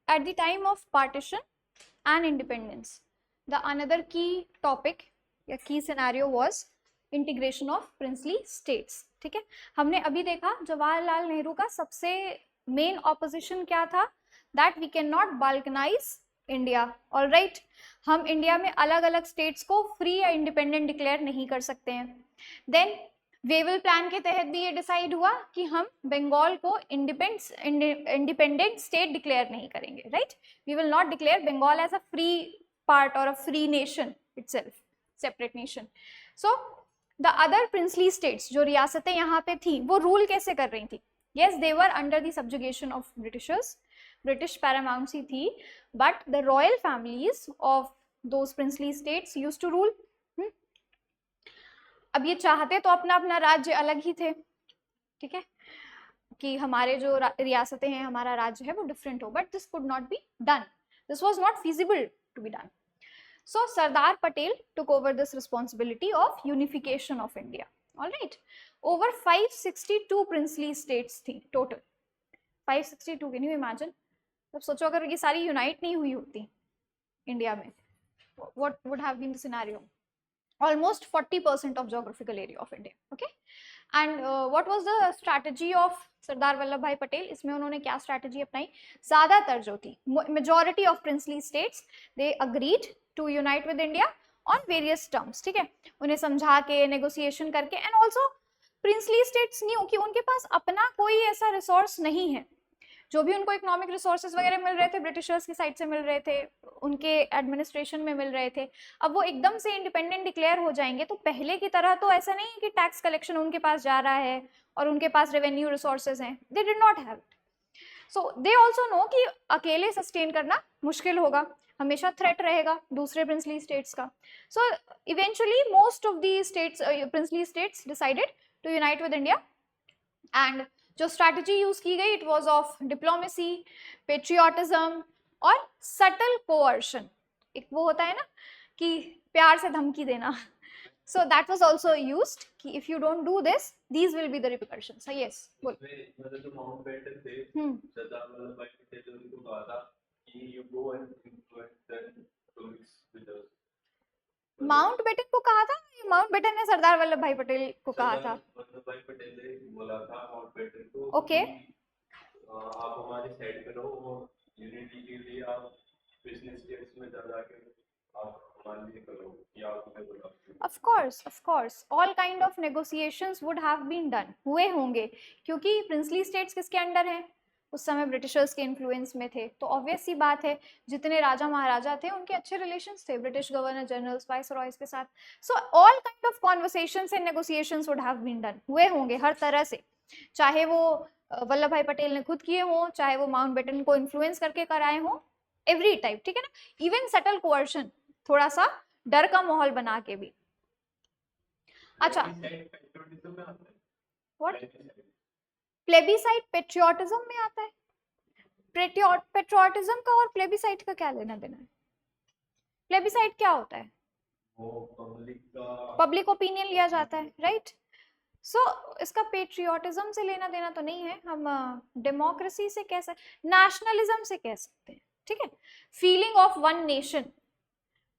at the time of partition and independence, the another key topic या key scenario was integration of princely states. ठीक है, हमने अभी देखा जवाहरलाल नेहरू का सबसे मेन ऑपोजिशन क्या था, that we cannot balkanize India. All right, हम इंडिया में अलग अलग स्टेट्स को फ्री या इंडिपेंडेंट डिक्लेयर नहीं कर सकते हैं. देन वेवल प्लान के तहत भी ये डिसाइड हुआ कि हम बंगाल को इंडिपेंडेंट स्टेट डिक्लेयर नहीं करेंगे. Right, we will not declare Bengal as a free part और a free nation itself, separate nation. So the other princely states, जो रियासतें यहाँ पे थी, वो रूल कैसे कर रही थी? Yes, they were under the subjugation of Britishers, British paramountcy थी, but the royal families of those princely states used to rule. अब ये चाहते तो अपना अपना राज्य अलग ही थे, ठीक है, कि हमारे जो रियासतें हैं, हमारा राज्य है वो डिफरेंट हो, but this could not be done. This was not feasible to be done. So Sardar Patel took over this responsibility of unification of India. All right, over 562 princely states थी total. 562, can you imagine? अब सोचो अगर ये सारी unite नहीं हुई होती India में, what would have been the scenario? Almost 40% of geographical area of India. Okay, and what was the strategy of Sardar Vallabh भाई पटेल? इसमें उन्होंने क्या स्ट्रैटेजी अपनाई? ज्यादातर जो थी, majority of princely states, they agreed to unite with India on various terms. ठीक है, उन्हें समझा के, नेगोशिएशन करके. And also princely states knew कि उनके पास अपना कोई ऐसा रिसोर्स नहीं है. जो भी उनको इकोनॉमिक रिसोर्सेज वगैरह मिल रहे थे, ब्रिटिशर्स की साइड से मिल रहे थे, उनके एडमिनिस्ट्रेशन में मिल रहे थे. अब वो एकदम से इंडिपेंडेंट डिक्लेयर हो जाएंगे तो पहले की तरह तो ऐसा नहीं है कि टैक्स कलेक्शन उनके पास जा रहा है और उनके पास रेवेन्यू रिसोर्सेज हैं. They did not have it. So they also know कि अकेले सस्टेन करना मुश्किल होगा, हमेशा थ्रेट रहेगा दूसरे प्रिंसली स्टेट्स का. So eventually most of the states, princely states decided to unite with India. And जो स्ट्रैटेजी यूज की गई, it was of diplomacy, patriotism और सटल कोअर्शन. एक वो होता है ना कि प्यार से धमकी देना. So that was also used कि if you don't do this, these will be the repercussions. So yes, बोल. मतलब जो माउंटबेटन थे, सरदार वल्लभ भाई पटेल ने उनको कहा था कि you go and influence them to mix with us. Mountbatten को कहा था? माउंटबेटन ने सरदार वल्लभ भाई पटेल को कहा था. वल्लभ भाई पटेल ने बोला था माउंटबेटन को, ओके, आप हमारी साइड पे रहो और यूनिटी के लिए आप बिजनेस स्टेट्स में जाके आप हमारे लिए करो कि आप हमें बोला. of course all kind of negotiations would have been done, हुए होंगे, क्योंकि प्रिंसली स्टेट्स किसके अंडर हैं? उस समय ब्रिटिशर्स के इन्फ्लुएंस में थे. तो ऑब्वियस सी बात है, जितने राजा महाराजा थे उनके अच्छे रिलेशंस थे ब्रिटिश गवर्नर जनरल्स, वाइसरॉयज के साथ. So all kind of conversations and negotiations would have been done, हुए होंगे हर तरह से, चाहे वो वल्लभ भाई पटेल ने खुद किए हों, चाहे वो माउंटबेटन को इन्फ्लुएंस करके कराए हों, एवरी टाइप. ठीक है ना, इवन सटल कोअर्शन, थोड़ा सा डर का माहौल बना के भी. अच्छा, व्हाट? प्लेबिसाइट पेट्रियोटिज्म में आता है? पेट्रियोटिज्म का और प्लेबिसाइट का क्या लेना देना है? प्लेबिसाइट क्या होता है? पब्लिक ओपिनियन लिया जाता है, राइट? सो इसका पेट्रियोटिज्म से लेना देना तो नहीं है. हम डेमोक्रेसी से कह सकते, नेशनलिज्म से कह सकते हैं. ठीक है, फीलिंग ऑफ वन नेशन,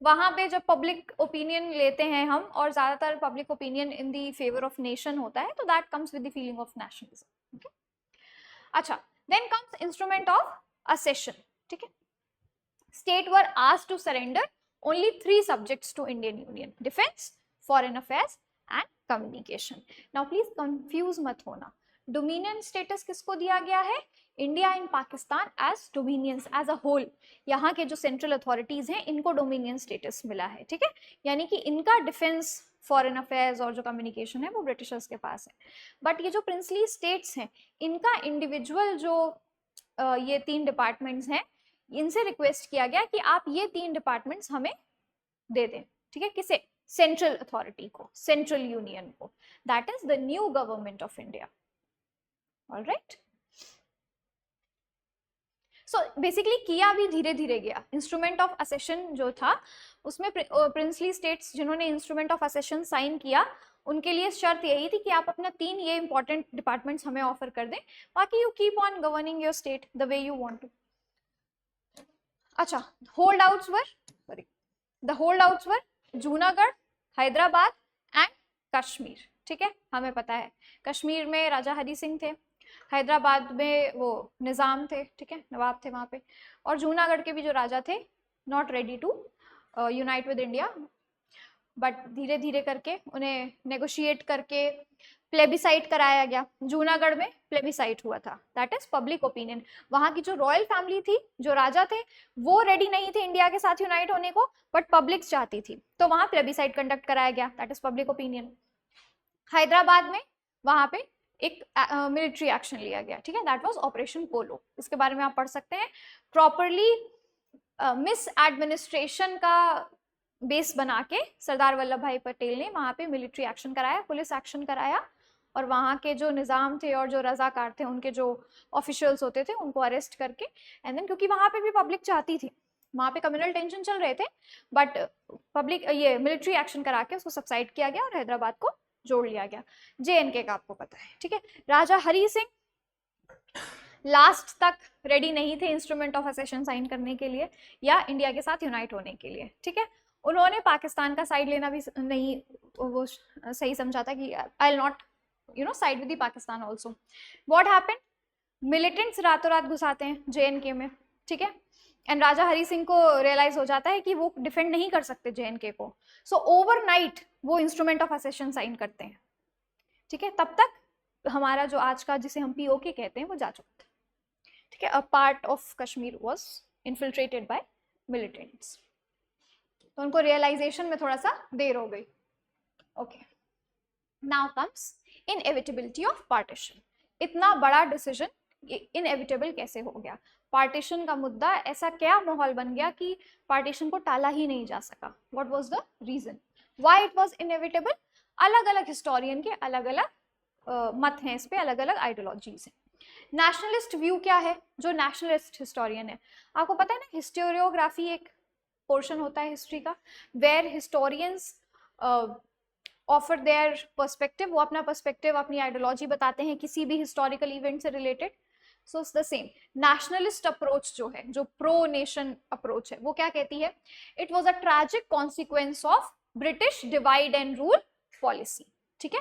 वहां पे जब पब्लिक ओपिनियन लेते हैं हम, और ज्यादातर public opinion in the favour of nation होता है, तो that comes with the feeling of nationalism. Okay, अच्छा, then comes instrument of accession. ठीक है, state were asked to surrender only 3 subjects to Indian union: defence, foreign affairs and communication. Now please confuse मत होना, dominion status किसको दिया गया है? India and Pakistan as dominions, as a whole. यहाँ के जो सेंट्रल अथॉरिटीज हैं, इनको डोमिनियन स्टेटस मिला है. ठीक है, यानी कि इनका डिफेंस, फॉरेन अफेयर्स और जो कम्युनिकेशन है वो ब्रिटिशर्स के पास है. बट ये जो प्रिंसली स्टेट्स हैं, इनका इंडिविजुअल जो ये 3 डिपार्टमेंट्स हैं, इनसे रिक्वेस्ट किया गया कि आप ये 3 डिपार्टमेंट्स हमें दे दें. ठीक है, किसे? सेंट्रल अथॉरिटी को, सेंट्रल यूनियन को. That is the new government of India. Alright, so basically किया भी धीरे धीरे गया. इंस्ट्रूमेंट ऑफ असेशन जो था, उसमें प्रिंसली स्टेट्स जिन्होंने इंस्ट्रूमेंट ऑफ असेशन साइन किया, उनके लिए शर्त यही थी कि आप अपना 3 ये इंपॉर्टेंट डिपार्टमेंट्स हमें ऑफर कर दें, बाकी you keep on governing your state the way you want to. अच्छा, the holdouts were Junagadh, Hyderabad and Kashmir. ठीक है, हमें पता है कश्मीर में राजा हरी सिंह थे, हैदराबाद में वो निज़ाम थे, ठीक है, नवाब थे वहाँ पे, और जूनागढ़ के भी जो राजा थे not ready to unite with India, but धीरे धीरे करके उन्हें नेगोशिएट करके प्लेबिसाइट कराया गया। जूनागढ़ में प्लेबिसाइट हुआ था, दैट इज पब्लिक ओपिनियन। वहां की जो रॉयल फैमिली थी, जो राजा थे, वो रेडी नहीं थे इंडिया के साथ यूनाइट होने को, बट पब्लिक चाहती थी, तो वहां प्लेबिसाइट कंडक्ट कराया गया, that is public opinion. Hyderabad में वहां पे एक मिलिट्री एक्शन लिया गया, ठीक है, दैट वाज ऑपरेशन पोलो। इसके बारे में आप पढ़ सकते हैं। प्रॉपरली मिस एडमिनिस्ट्रेशन का बेस बना के सरदार वल्लभ भाई पटेल ने वहां पे मिलिट्री एक्शन कराया, पुलिस एक्शन कराया, और वहाँ के जो निज़ाम थे और जो रजाकार थे, उनके जो ऑफिशियल्स होते थे, उनको अरेस्ट करके, एंड देन क्योंकि वहाँ पे भी पब्लिक चाहती थी, वहाँ पे कम्युनल टेंशन चल रहे थे, बट पब्लिक ये मिलिट्री एक्शन करा के उसको सबसाइड किया गया और हैदराबाद को जोड़ लिया गया। JNK का आपको पता है, ठीक है। राजा हरी सिंह लास्ट तक रेडी नहीं थे इंस्ट्रूमेंट ऑफ असेशन साइन करने के लिए या इंडिया के साथ यूनाइट होने के लिए, ठीक है। उन्होंने पाकिस्तान का साइड लेना भी नहीं वो सही समझा था कि I will not side with the Pakistan also. What happened, militants रातों रात घुसाते हैं JNK में, ठीक है, एंड राजा हरी सिंह को रियलाइज हो जाता है कि वो डिफेंड नहीं कर सकते JNK को, सो ओवरनाइट वो इंस्ट्रूमेंट ऑफ असेशन साइन करते हैं, ठीक है। तब तक हमारा जो आज का जिसे हम POK कहते हैं वो जा चुका था, ठीक है। A part of Kashmir was infiltrated by militants, तो उनको रियलाइजेशन में थोड़ा सा देर हो गई। Okay, now comes inevitability of partition. इतना बड़ा डिसीजन इनएविटेबल कैसे हो गया? पार्टीशन का मुद्दा, ऐसा क्या माहौल बन गया कि पार्टीशन को टाला ही नहीं जा सका? What was the reason why it was inevitable? अलग अलग हिस्टोरियन के अलग अलग मत हैं इस पे, अलग अलग आइडियोलॉजीज हैं। नेशनलिस्ट व्यू क्या है? जो नेशनलिस्ट हिस्टोरियन है, आपको पता है ना, हिस्टोरियोग्राफी एक पोर्शन होता है हिस्ट्री का, where historians offer their perspective, वो अपना पर्सपेक्टिव, अपनी आइडियोलॉजी बताते हैं किसी भी हिस्टोरिकल इवेंट से related. So it's the same. Nationalist approach जो है, जो प्रो नेशन अप्रोच है, वो क्या कहती है? It was a tragic consequence of British divide and rule policy, ठीक है।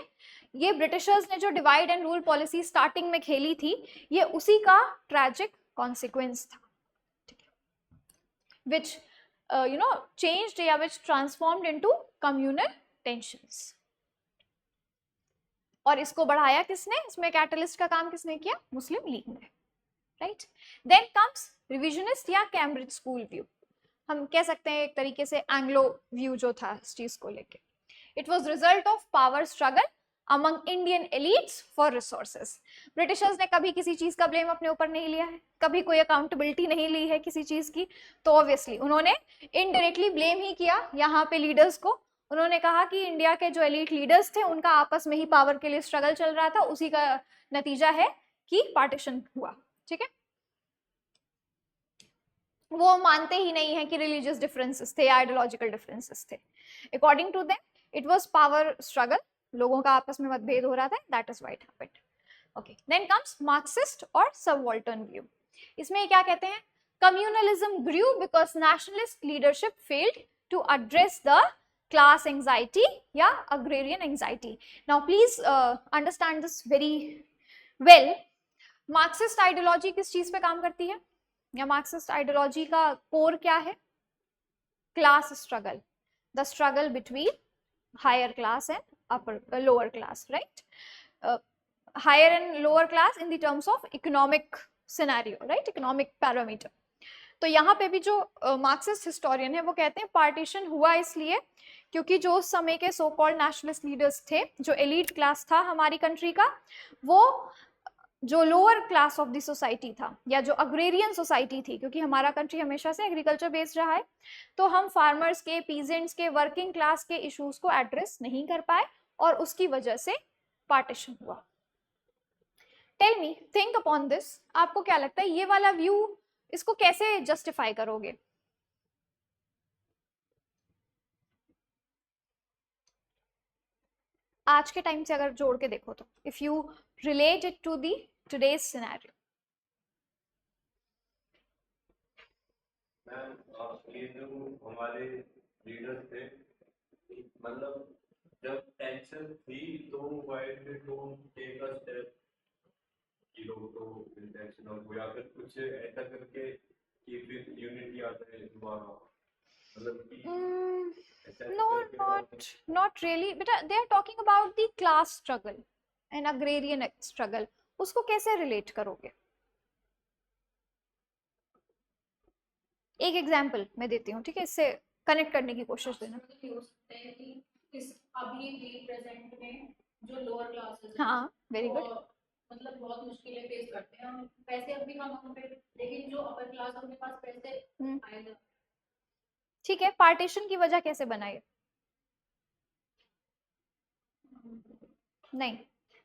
ये ब्रिटिशर्स ने जो divide and rule policy starting में खेली थी, ये उसी का ट्रैजिक कॉन्सिक्वेंस था, ठीक है, विच changed या which transformed into communal tensions। और इसको बढ़ाया किसने? इसमें कैटलिस्ट का काम किसने किया? मुस्लिम लीग ने, राइट। देन कम्स रिविजनिस्ट या कैम्ब्रिज स्कूल व्यू। हम कह सकते हैं एक तरीके से एंग्लो व्यू जो था इस चीज को लेके। It was result of power struggle among Indian elites for resources. Britishers ने कभी किसी चीज का ब्लेम अपने ऊपर नहीं लिया है, कभी कोई अकाउंटेबिलिटी नहीं ली है किसी चीज की, तो ऑब्वियसली उन्होंने इनडायरेक्टली ब्लेम ही किया यहाँ पे लीडर्स को। उन्होंने कहा कि इंडिया के जो एलीट लीडर्स थे उनका आपस में ही पावर के लिए स्ट्रगल चल रहा था, उसी का नतीजा है कि पार्टीशन हुआ, ठीक है। वो मानते ही नहीं है कि रिलीजियस डिफरेंसेस थे, आइडियोलॉजिकल डिफरेंसेस थे। According to them it was power struggle, लोगों का आपस में मतभेद हो रहा था, that is why it happened. Okay, then comes Marxist और सबवॉल्टर्न व्यू। इसमें क्या कहते हैं? Communalism grew because nationalist leadership failed to address the class anxiety या agrarian anxiety. Now please understand this very well. Marxist ideology किस चीज पे काम करती है, या Marxist ideology का कोर क्या है? Class struggle, the struggle between higher class and upper lower class, right? Higher and lower class in the terms of economic scenario, right? Economic parameter. तो यहाँ पे भी जो मार्क्सिस्ट हिस्टोरियन है वो कहते हैं पार्टीशन हुआ इसलिए क्योंकि जो उस समय के सो कॉल्ड नेशनलिस्ट लीडर्स थे, जो एलीट क्लास था हमारी कंट्री का, वो जो lower class of the society था या जो अग्रेरियन सोसाइटी थी, क्योंकि हमारा कंट्री हमेशा से एग्रीकल्चर बेस्ड रहा है, तो हम फार्मर्स के, पीजेंट्स के, वर्किंग क्लास के इश्यूज को एड्रेस नहीं कर पाए और उसकी वजह से पार्टीशन हुआ। Tell me, think upon this. आपको क्या लगता है ये वाला व्यू, इसको कैसे जस्टिफाई करोगे? आज के टाइम से अगर जोड़ के देखो तो, if you relate it to the today's scenario, ma'am ये जो हमारे लीडर्स थे, मतलब जब टेंशन थी तो why did don't take a step कि लोग तो टेंशन हो या फिर कुछ ऐसा करके कि फिर यूनिटी आ जाए दोबारा, मतलब कि ऐसा No, करके not really. But they are talking about the class struggle and agrarian struggle. उसको कैसे रिलेट करोगे? एक एग्जाम्पल मैं देती हूँ, ठीक है, इससे कनेक्ट करने की कोशिश देना। ये हो सकता है कि इस अभी भी प्रेजेंट में जो लोअर क्लासेस हाँ, वेरी गुड। मतलब बहुत मुश्किलें फेस करते हैं, पैसे अभी कम होंगे, लेकिन जो अपर क्लास उनके पास पैसे आएगा। ठीक है, पार्टीशन की वजह कैसे बनाई? नहीं,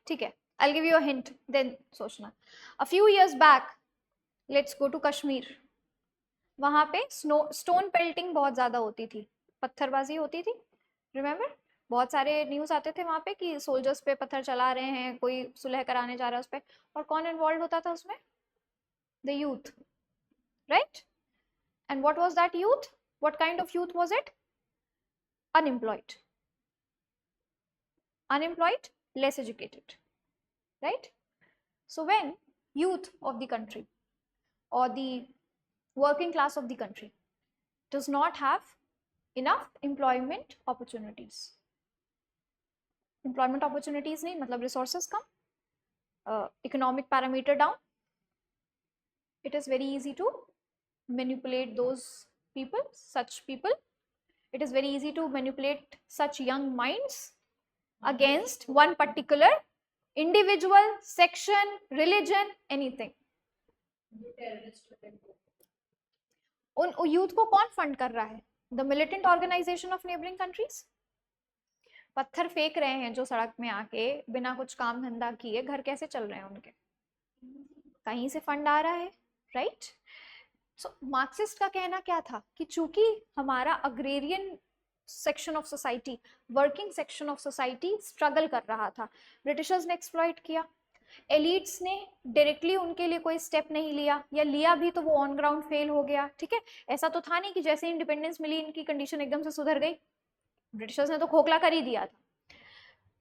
ठीक है, I'll give you a hint, then सोचना। A few years back, let's go to Kashmir. वहां पे स्टोन पेल्टिंग बहुत ज्यादा होती थी, पत्थरबाजी होती थी, रिमेम्बर? बहुत सारे न्यूज आते थे वहां पे कि सोल्जर्स पे पत्थर चला रहे हैं, कोई सुलह कराने जा रहा है उस पे, और कौन इन्वॉल्व होता था उसमें? The youth, right? And what was that youth? What kind of youth was it? Unemployed, unemployed, less educated, right? So when youth of the country or the working class of the country does not have enough employment opportunities नहीं मतलब resources come, economic parameter down, it is very easy to manipulate those people, such people. It is very easy to manipulate such young minds against one particular individual, section, religion, anything. उन youth को कौन fund कर रहा है? The militant organisation of neighbouring countries. पत्थर फेंक रहे हैं जो सड़क में आके बिना कुछ काम धंधा किए, घर कैसे चल रहे हैं उनके? कहीं से फंड आ रहा है, राइट? सो मार्क्सिस्ट का कहना क्या था कि चूंकि हमारा agrarian section of society, working section of society struggle कर रहा था, ब्रिटिशर्स ने एक्सप्लॉइट किया। एलिट्स ने डायरेक्टली उनके लिए कोई स्टेप नहीं लिया, या लिया भी तो वो ऑन ग्राउंड फेल हो गया, ठीक है? ऐसा तो था नहीं कि जैसे इंडिपेंडेंस मिली इनकी कंडीशन एकदम से सुधर गई, ब्रिटिशर्स ने तो खोखला कर ही दिया था।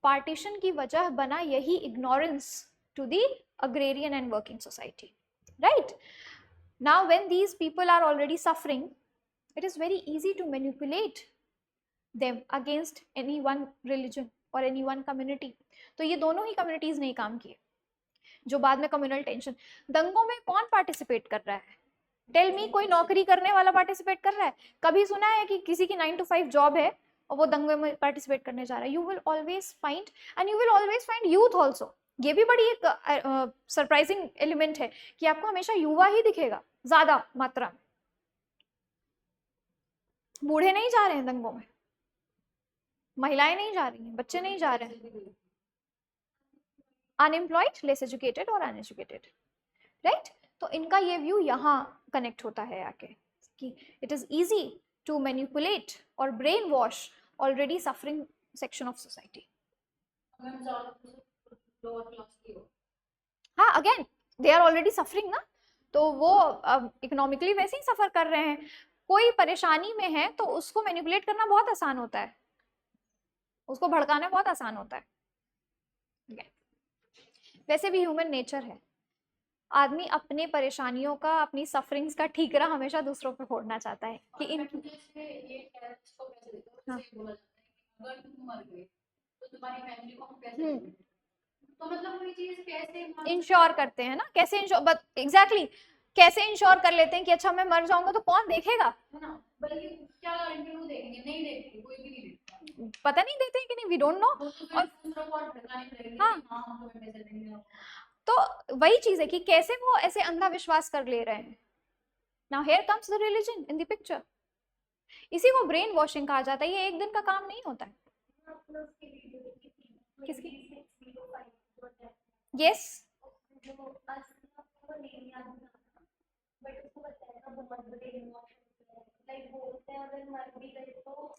पार्टीशन की वजह बना यही ignorance to the agrarian and working society, right? Now when these people are already suffering, it is very easy to manipulate them against any one religion or any one community. तो ये दोनों ही communities ने काम किए, जो बाद में communal tension. दंगों में कौन पार्टिसिपेट कर रहा है? टेल मी, कोई नौकरी करने वाला पार्टिसिपेट कर रहा है? कभी सुना है कि किसी की 9 to 5 जॉब है और वो दंगे में पार्टिसिपेट करने जा रहा है? You will always find, and you will always find youth also. ये भी बड़ी एक सरप्राइजिंग एलिमेंट है कि आपको हमेशा युवा ही दिखेगा ज्यादा मात्रा में, बूढ़े नहीं जा रहे हैं दंगों में, महिलाएं नहीं जा रही हैं, बच्चे नहीं जा रहे हैं। अनएम्प्लॉयड, लेस एजुकेटेड और अनएजुकेटेड, राइट? तो इनका ये व्यू यहाँ कनेक्ट होता है आके कि it is easy to manipulate और brainwash already suffering section of society. हाँ, again they are already suffering ना, तो वो इकोनॉमिकली वैसे ही सफर कर रहे हैं। कोई परेशानी में है तो उसको मैनिपुलेट करना बहुत आसान होता है, उसको भड़काना बहुत आसान होता है। वैसे भी ह्यूमन नेचर है, आदमी अपने परेशानियों का, अपनी सफरिंग्स का ठीकरा हमेशा दूसरों पर फोड़ना चाहता है कि इन इंश्योर करते हैं ना, कैसे इंश्योर, एग्जैक्टली कैसे इंश्योर कर लेते हैं कि अच्छा मैं मर जाऊंगा तो कौन देखेगा? क्या गारंटी वो देखेंगे? नहीं देखेंगे, कोई भी नहीं देखेगा, पता नहीं देते हैं कि नहीं, वी डोंट नो। हाँ, तो वही चीज है कि कैसे वो ऐसे अंधा विश्वास कर ले रहे हैं। Now here comes the religion in the picture. इसी को ब्रेन वॉशिंग कहा जाता है। ये एक दिन का काम नहीं होता है। किसकी? यस,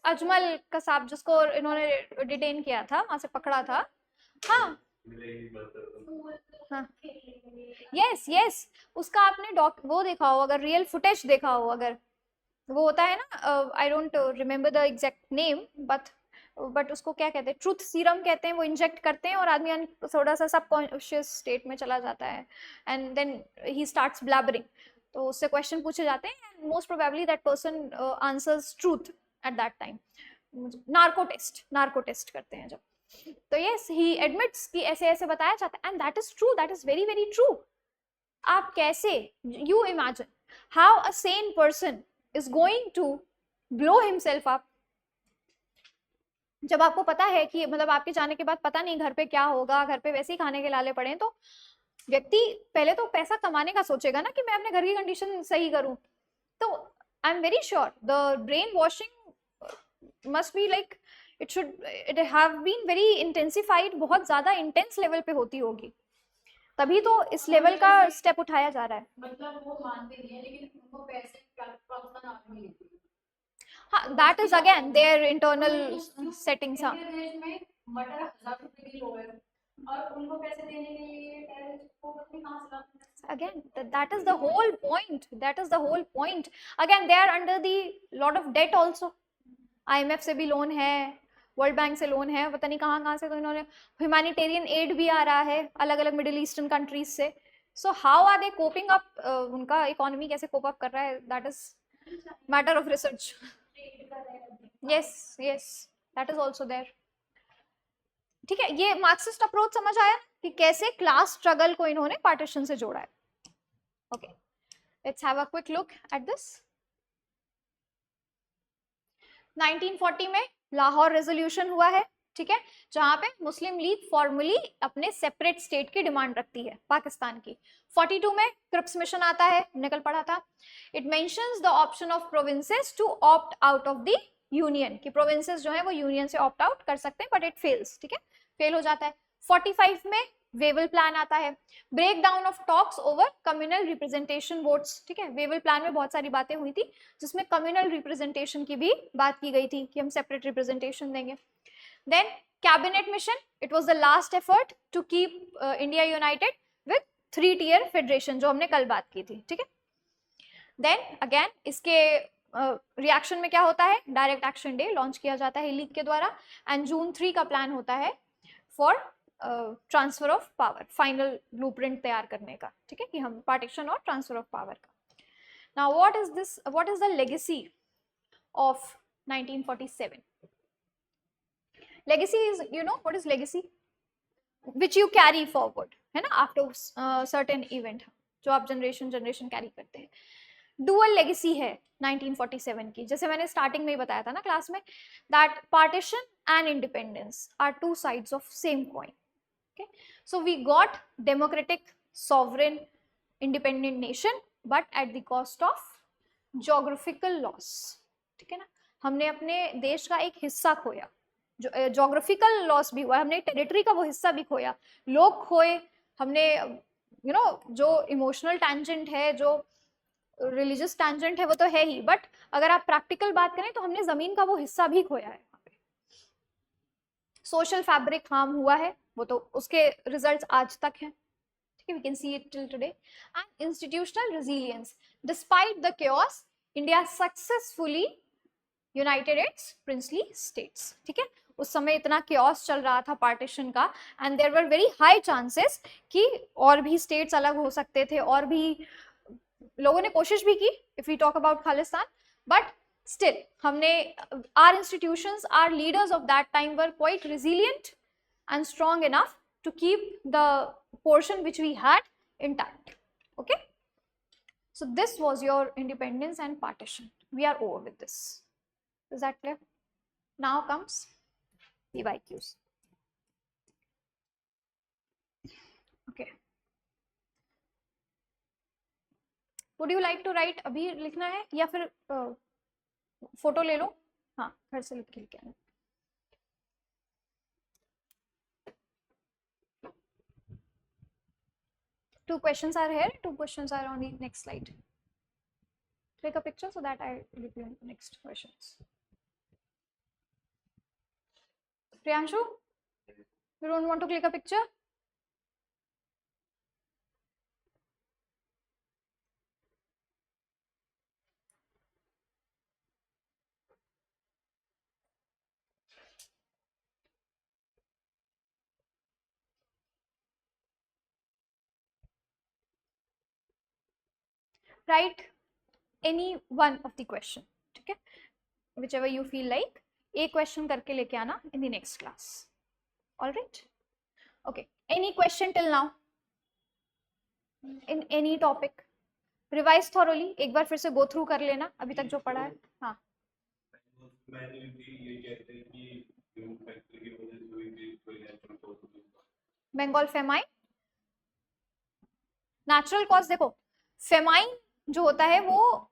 अजमल कसाब, जिसको इन्होंने डिटेन किया था, वहां से पकड़ा था। हाँ हाँ, यस यस, उसका आपने वो देखा हो, अगर रियल फुटेज देखा हो, अगर वो होता है ना, I don't remember the exact name, but उसको क्या कहते हैं, ट्रूथ सीरम कहते हैं, वो इंजेक्ट करते हैं और आदमी थोड़ा सा सबकॉन्शियस स्टेट में चला जाता है and then he starts blabbering, तो उससे क्वेश्चन पूछे जाते हैं and most probably that person answers truth at that time. Narco test करते हैं जब, तो यस ही एडमिट्स कि ऐसे ऐसे बताया जाता है and that is true, that is very very true. आप कैसे, you imagine how a Sen person is going to blow himself up जब आपको पता है कि मतलब आपके जाने के बाद पता नहीं घर पे क्या होगा, घर पे वैसे ही खाने के लाले पड़े हैं, तो व्यक्ति पहले तो पैसा कमाने का सोचेगा ना कि मैं अपने घर की कंडीशन सही करूं। तो I am very sure the brain washing must be like it have been very intensified, बहुत ज्यादा इंटेंस लेवल पे होती होगी, तभी तो इस लेवल का स्टेप उठाया जा रहा है। मतलब वो मानते नहीं है लेकिन उनको पैसे प्रोत्साहन आगे मिलते हैं। हाँ, that is again their internal settings। हाँ, इंडिया देश में मटर 1000 रुपए किलो है और उनको पैसे देने के लिए टेररिस्ट को पता नहीं कहाँ से लाते हैं। again that is the whole point, that is the whole point। again they are under the lot of debt also, IMF से भी लोन है, वर्ल्ड बैंक से लोन है, पता नहीं कहाँ कहाँ से, तो इन्होंने ह्यूमैनिटेरियन एड भी आ रहा है अलग अलग मिडिल ईस्टर्न कंट्रीज से। So how are they coping up, उनका इकोनॉमी कैसे कोप अप कर रहा है, that is matter of research. yes that is also there। ठीक है, ये मार्क्सिस्ट अप्रोच समझ आया कि कैसे क्लास स्ट्रगल को इन्होंने पार्टीशन से जोड़ा है। Okay, let's have a quick look at this. 1940 में लाहौर रेजोल्यूशन हुआ है, ठीक है, जहां पे मुस्लिम लीग फॉर्मली अपने सेपरेट स्टेट की डिमांड रखती है पाकिस्तान की। 42 में क्रिप्स मिशन आता है, निकल पड़ा था। It mentions the option of provinces to opt out of the union, कि प्रोविंसेस जो है वो यूनियन से ऑप्ट आउट कर सकते हैं, बट इट फेल्स, ठीक है, फेल हो जाता है। 45 में वेवल प्लान आता है, break down of talks over communal representation votes, ठीक है, वेवल प्लान में बहुत सारी बातें हुई थी जिसमें कम्युनल रिप्रेजेंटेशन की भी बात की गई थी कि हम सेपरेट रिप्रेजेंटेशन देंगे। Then cabinet mission, it was the last effort to keep India united with 3 tier federation, जो हमने कल बात की थी, ठीक है। देन अगेन इसके रिएक्शन में क्या होता है, डायरेक्ट एक्शन डे लॉन्च किया जाता है लीग के द्वारा एंड जून 3 का प्लान होता है for transfer of power, final blueprint तैयार करने का, ठीक है, कि हम पार्टीशन और ट्रांसफर ऑफ पावर का। Now what is the legacy of 1947? Legacy is, you know what is legacy, which you carry forward, है ना, आफ्टर सर्टेन इवेंट, जो आप जनरेशन कैरी करते हैं। डुअल लेगेसी है 1947 की, जैसे मैंने स्टार्टिंग में ही बताया था ना क्लास में, that partition and independence are 2 sides of same coin। Okay, so we got democratic, sovereign, independent nation, but at the cost of geographical loss। ठीक है ना, हमने अपने देश का एक हिस्सा खोया, जो जोग्राफिकल लॉस भी हुआ, हमने टेरिटरी का वो हिस्सा भी खोया, लोग खोए, हमने जो इमोशनल टैंजेंट है, जो रिलीजियस टैंजेंट है वो तो है ही, बट अगर आप प्रैक्टिकल बात करें तो हमने जमीन का वो हिस्सा भी खोया है। सोशल फैब्रिक हार्म हुआ है, वो तो उसके रिजल्ट्स आज तक हैं, ठीक है, we can see it till today. And institutional resilience, despite the chaos, India successfully united its princely states, ठीक है, उस समय इतना chaos चल रहा था पार्टीशन का and there were very high chances कि और भी स्टेट्स अलग हो सकते थे, और भी लोगों ने कोशिश भी की, if we talk about Khalistan, but still हमने our institutions, our leaders of that time were quite resilient and strong enough to keep the portion which we had intact। Okay, so this was your independence and partition, we are over with this, is that clear? Now comes PYQs। okay, would you like to write, अभी लिखना है या फिर photo ले लो, हाँ घर से लिख के लेके आना। Two questions are here, 2 questions are on the next slide। Take a picture so that I give you next questions। Priyanshu, you don't want to click a picture? Right any one of the question, ठीक है, which ever you feel like, एक question करके लेके आना in the next class. Alright, okay, any question till now in any topic? Revise thoroughly, एक बार फिर से go through कर लेना अभी तक जो पढ़ा है. हाँ, मैंने भी ये कहते हैं कि ह्यूमन फैक्टर की वजह से हुई थी कोई नेचुरल कॉज होगा. Bengal famine natural cause. देखो फेमाइन जो होता है वो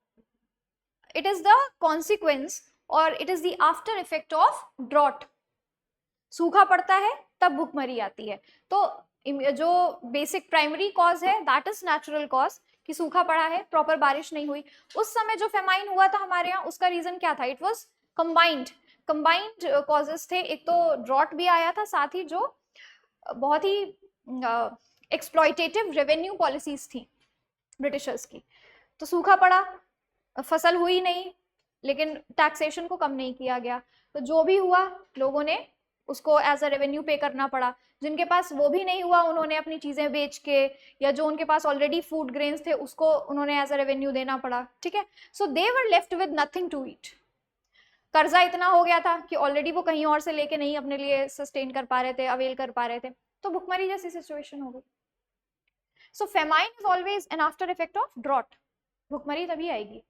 इट इज द कॉन्सिक्वेंस और it is the after effect of drought. सूखा पड़ता है तब भूखमरी आती है. तो जो बेसिक प्राइमरी कॉज है दैट इज नेचुरल कॉज, कि सूखा पड़ा है, प्रॉपर बारिश नहीं हुई. उस समय जो फेमाइन हुआ था हमारे यहाँ, उसका रीजन क्या था? इट वाज कंबाइंड कॉजेस थे. एक तो ड्रॉट भी आया था, साथ ही जो बहुत ही एक्सप्लॉइटेटिव रेवेन्यू पॉलिसीज थी ब्रिटिशर्स की. तो सूखा पड़ा, फसल हुई नहीं, लेकिन टैक्सेशन को कम नहीं किया गया. तो जो भी हुआ लोगों ने उसको एज अ रेवेन्यू पे करना पड़ा. जिनके पास वो भी नहीं हुआ उन्होंने अपनी चीजें बेच के, या जो उनके पास ऑलरेडी फूड ग्रेन्स थे उसको उन्होंने एज अ रेवेन्यू देना पड़ा. ठीक है, so they were left with nothing to eat. कर्जा इतना हो गया था कि ऑलरेडी वो कहीं और से लेके नहीं अपने लिए सस्टेन कर पा रहे थे, अवेल कर पा रहे थे. तो भुखमरी जैसी सिचुएशन हो गई. So famine is always an after effect of drought. भुखमरी तभी आएगी.